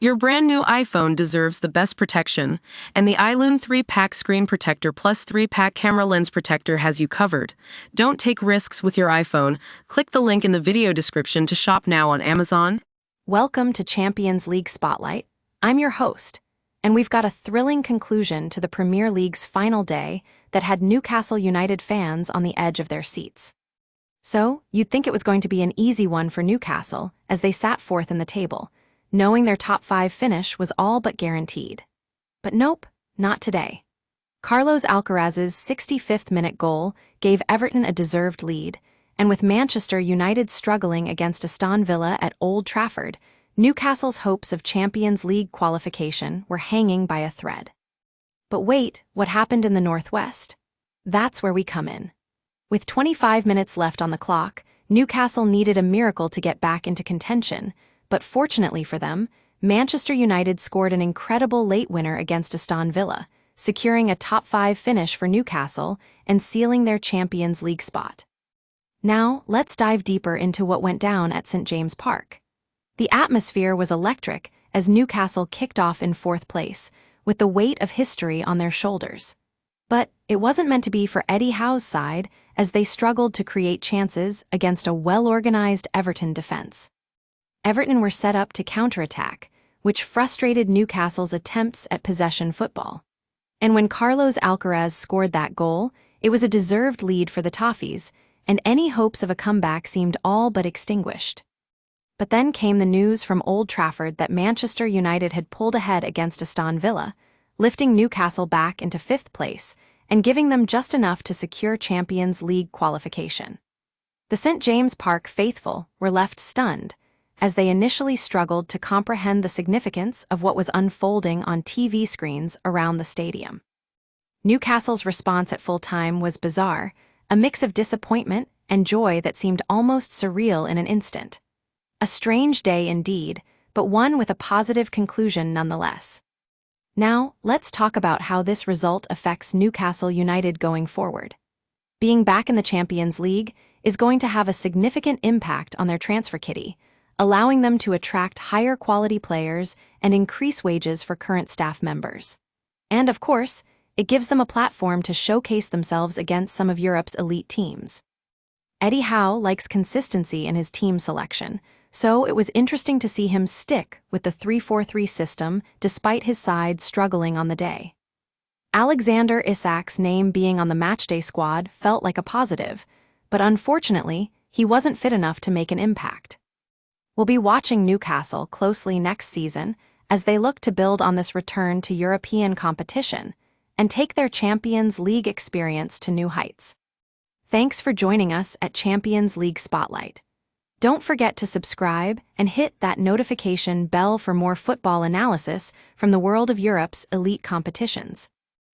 Your brand new iPhone deserves the best protection, and the iLune 3-pack screen protector plus 3-pack camera lens protector has you covered. Don't take risks with your iPhone. Click the link in the video description to shop now on Amazon. Welcome to Champions League Spotlight. I'm your host, and we've got a thrilling conclusion to the Premier League's final day that had Newcastle United fans on the edge of their seats. So, you'd think it was going to be an easy one for Newcastle as they sat fourth in the table, knowing their top 5 finish was all but guaranteed. But nope, not today. Carlos Alcaraz's 65th-minute goal gave Everton a deserved lead, and with Manchester United struggling against Aston Villa at Old Trafford, Newcastle's hopes of Champions League qualification were hanging by a thread. But wait, what happened in the Northwest? That's where we come in. With 25 minutes left on the clock, Newcastle needed a miracle to get back into contention, but fortunately for them, Manchester United scored an incredible late winner against Aston Villa, securing a top 5 finish for Newcastle and sealing their Champions League spot. Now, let's dive deeper into what went down at St. James Park. The atmosphere was electric as Newcastle kicked off in 4th place, with the weight of history on their shoulders. But it wasn't meant to be for Eddie Howe's side as they struggled to create chances against a well-organized Everton defense. Everton were set up to counterattack, which frustrated Newcastle's attempts at possession football. And when Carlos Alcaraz scored that goal, it was a deserved lead for the Toffees, and any hopes of a comeback seemed all but extinguished. But then came the news from Old Trafford that Manchester United had pulled ahead against Aston Villa, lifting Newcastle back into 5th place and giving them just enough to secure Champions League qualification. The St. James Park faithful were left stunned, as they initially struggled to comprehend the significance of what was unfolding on TV screens around the stadium. Newcastle's response at full time was bizarre, a mix of disappointment and joy that seemed almost surreal in an instant. A strange day indeed, but one with a positive conclusion nonetheless. Now, let's talk about how this result affects Newcastle United going forward. Being back in the Champions League is going to have a significant impact on their transfer kitty, allowing them to attract higher quality players and increase wages for current staff members. And of course, it gives them a platform to showcase themselves against some of Europe's elite teams. Eddie Howe likes consistency in his team selection, so it was interesting to see him stick with the 3-4-3 system despite his side struggling on the day. Alexander Isak's name being on the matchday squad felt like a positive, but unfortunately, he wasn't fit enough to make an impact. We'll be watching Newcastle closely next season as they look to build on this return to European competition and take their Champions League experience to new heights. Thanks for joining us at Champions League Spotlight. Don't forget to subscribe and hit that notification bell for more football analysis from the world of Europe's elite competitions.